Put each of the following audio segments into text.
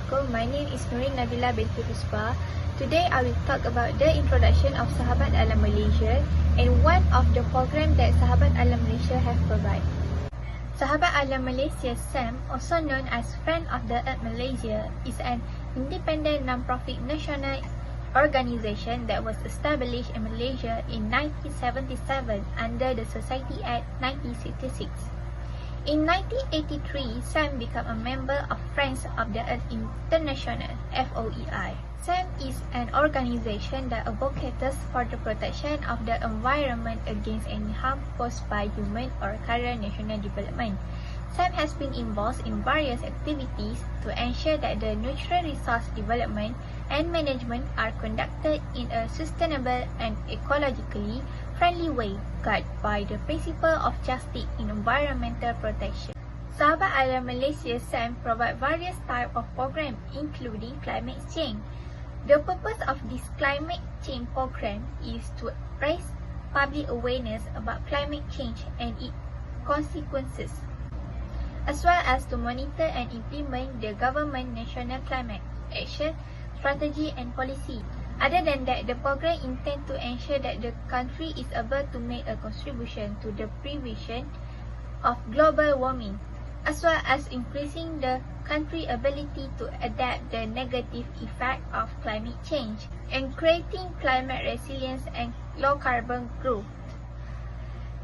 Assalamualaikum. My name is Nurin Nabila binti Ruspa. Today I will talk about the introduction of Sahabat Alam Malaysia and one of the program that Sahabat Alam Malaysia have provided. Sahabat Alam Malaysia SAM, also known as Friend of the Earth Malaysia, is an independent non-profit national organisation that was established in Malaysia in 1977 under the Society Act 1966. In 1983, SAM became a member of Friends of the Earth International (FOEI). SAM is an organization that advocates for the protection of the environment against any harm posed by human or current national development. SAM has been involved in various activities to ensure that the natural resource development and management are conducted in a sustainable and ecologically friendly way, guided by the principle of justice in environmental protection. Sahabat Alam Malaysia SAM provide various types of programs, including climate change. The purpose of this climate change program is to raise public awareness about climate change and its consequences, as well as to monitor and implement the government national climate action strategy and policy. Other than that, the program intends to ensure that the country is able to make a contribution to the prevention of global warming, as well as increasing the country's ability to adapt the negative effect of climate change and creating climate resilience and low carbon growth.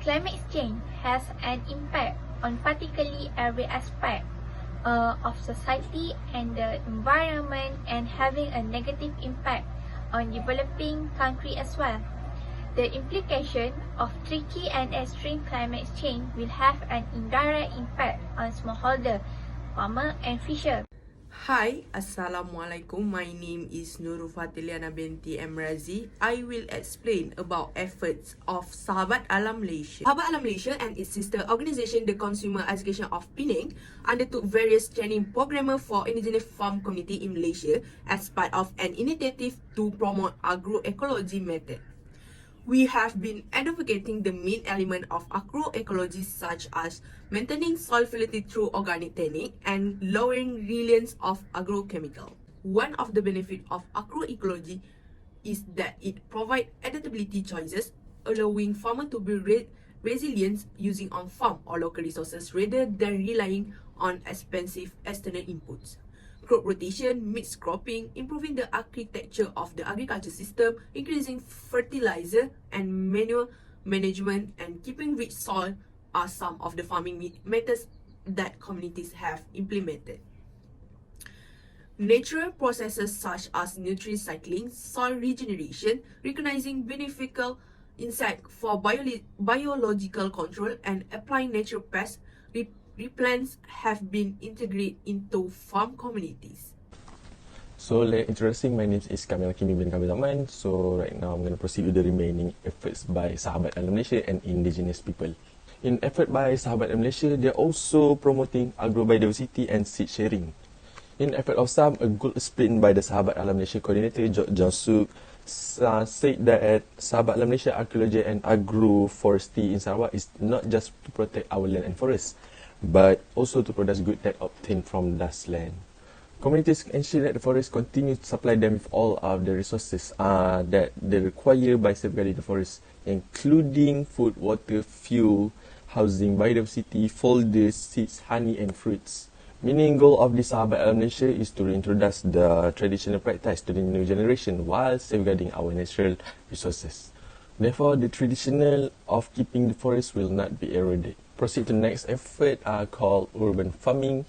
Climate change has an impact on particularly every aspect of society and the environment, and having a negative impact on developing country as well. The implication of tricky and extreme climate change will have an indirect impact on smallholder, farmer and fisher. Hi, Assalamualaikum. My name is Nurul Fatiliana binti Emrazi. I will explain about efforts of Sahabat Alam Malaysia. Sahabat Alam Malaysia and its sister organisation, the Consumer Education of Penang, undertook various training programs for indigenous farm community in Malaysia as part of an initiative to promote agroecology method. We have been advocating the main element of agroecology, such as maintaining soil fertility through organic technique and lowering reliance of agrochemical. One of the benefits of agroecology is that it provides adaptability choices, allowing farmers to be resilient using on-farm or local resources rather than relying on expensive external inputs. Crop rotation, mixed cropping, improving the architecture of the agriculture system, increasing fertilizer and manure management, and keeping rich soil are some of the farming methods that communities have implemented. Natural processes such as nutrient cycling, soil regeneration, recognizing beneficial insect for biological control, and applying natural pest replants have been integrated into farm communities. So, introducing, my name is Kamil Kimi bin Kamil Zaman. So, right now I'm going to proceed with the remaining efforts by Sahabat Alam Malaysia and indigenous people. In effort by Sahabat Alam Malaysia, they're also promoting agrobiodiversity and seed sharing. In effort of SAM, a goal explained by the Sahabat Alam Malaysia coordinator, Josu, said that Sahabat Alam Malaysia Archaeology and Agroforestry in Sarawak is not just to protect our land and forests, but also to produce goods that obtained from that land. Communities ensure that the forest continue to supply them with all of the resources that they require by safeguarding the forest, including food, water, fuel, housing, biodiversity, folders, seeds, honey and fruits. Meaning goal of the Sahabat Alam Malaysia is to reintroduce the traditional practice to the new generation while safeguarding our natural resources. Therefore, the traditional of keeping the forest will not be eroded. Proceed to the next effort called urban farming.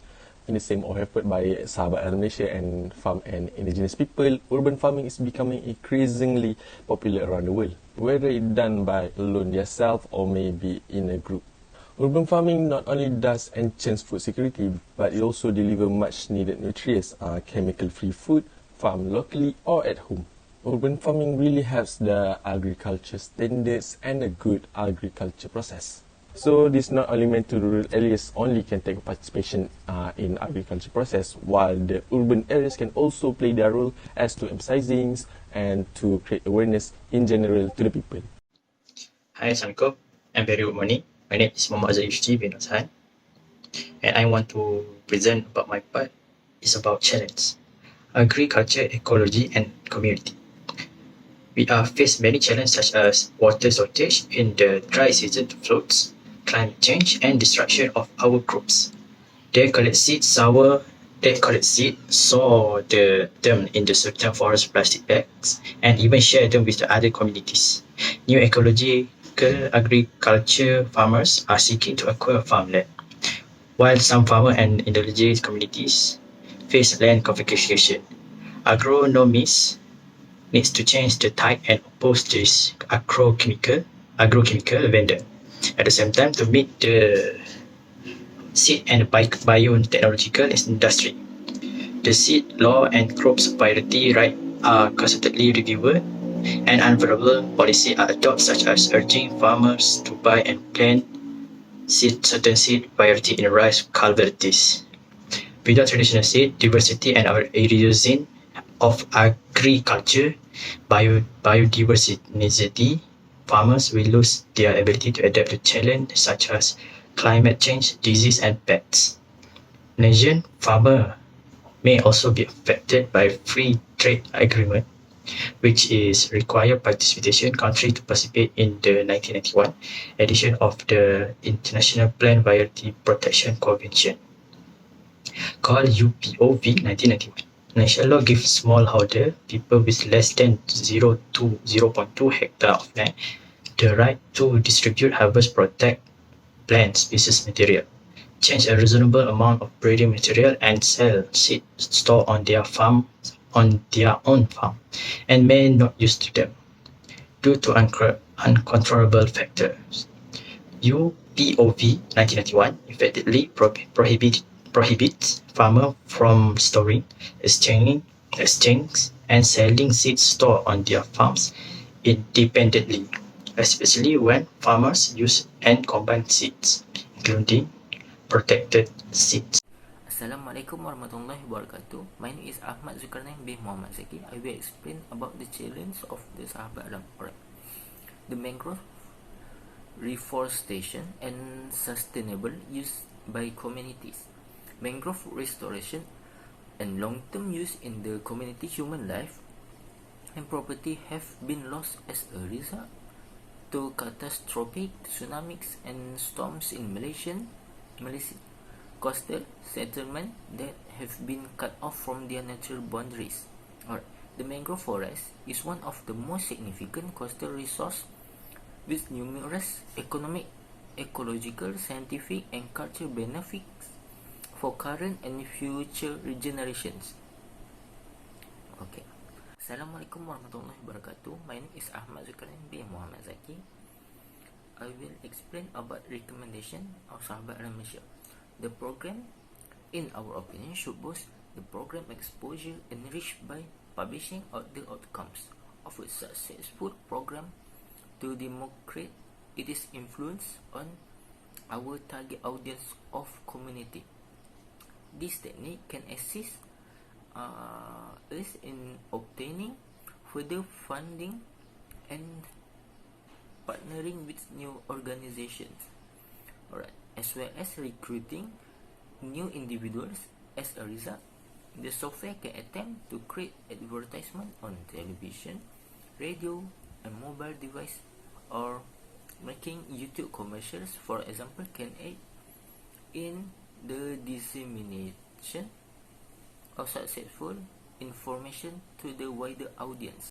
In the same effort by Sahabat Alam Malaysia and farm and indigenous people, urban farming is becoming increasingly popular around the world, whether it done by alone yourself or maybe in a group. Urban farming not only does enhance food security, but it also delivers much needed nutrients, chemical-free food, farmed locally or at home. Urban farming really helps the agriculture standards and a good agriculture process. So this not only meant to rural areas only can take participation in agriculture process, while the urban areas can also play their role as to emphasizing and to create awareness in general to the people. Hi, Assalamualaikum, and very good morning. My name is Muhammad Azhar Yushti bin Hassan, and I want to present about my part is about challenge, agriculture, ecology, and community. We are faced many challenges such as water shortage in the dry season, floods, climate change, and destruction of our crops. They collect seed, sow them in the certain forest plastic bags, and even share them with the other communities. New ecological agriculture farmers are seeking to acquire farmland, while some farmer and indigenous communities face land confiscation. Agronomists needs to change the tide and oppose this agrochemical vendor. At the same time, to meet the seed and biotechnological industry. The seed law and crops variety right are constantly reviewed, and unfavorable policy are adopted, such as urging farmers to buy and plant certain seed variety in rice cultivars. Without traditional seed diversity and our reducing of agriculture biodiversity, farmers will lose their ability to adapt to challenges such as climate change, disease, and pests. Malaysian farmers may also be affected by free trade agreement, which is required participation country to participate in the 1991 edition of the International Plant Variety Protection Convention, called UPOV 1991. National law gives smallholder, people with less than 0 to 0.2 hectare of land, the right to distribute, harvest, protect plant species material, change a reasonable amount of breeding material, and sell seed stored on their own farm, and may not use to them due to uncontrollable factors. UPOV 1991 effectively prohibits farmers from storing, exchanging, and selling seeds stored on their farms independently, especially when farmers use and combine seeds, including protected seeds. Assalamualaikum warahmatullahi wabarakatuh. My name is Ahmad Zulkarnain bin Muhammad Zaki. I will explain about the challenge of the Sahabat Alam. Alright. The mangrove reforestation and sustainable use by communities. Mangrove restoration and long-term use in the community human life and property have been lost as a result to catastrophic tsunamis and storms in Malaysia coastal settlements that have been cut off from their natural boundaries. The mangrove forest is one of the most significant coastal resources with numerous economic, ecological, scientific, and cultural benefits for current and future generations. Okay. Assalamualaikum warahmatullahi wabarakatuh. My name is Ahmad Zulkarnain bin Muhammad Zaki. I will explain about recommendation of Sahabat Alam Malaysia. The program, in our opinion, should boost the program exposure enriched by publishing out the outcomes of a successful program to demonstrate its influence on our target audience of community. This technique can assist us in obtaining further funding and partnering with new organizations, as well as recruiting new individuals. As a result, the software can attempt to create advertisement on television, radio, and mobile device, or making YouTube commercials, for example, can aid in the dissemination of successful information to the wider audience.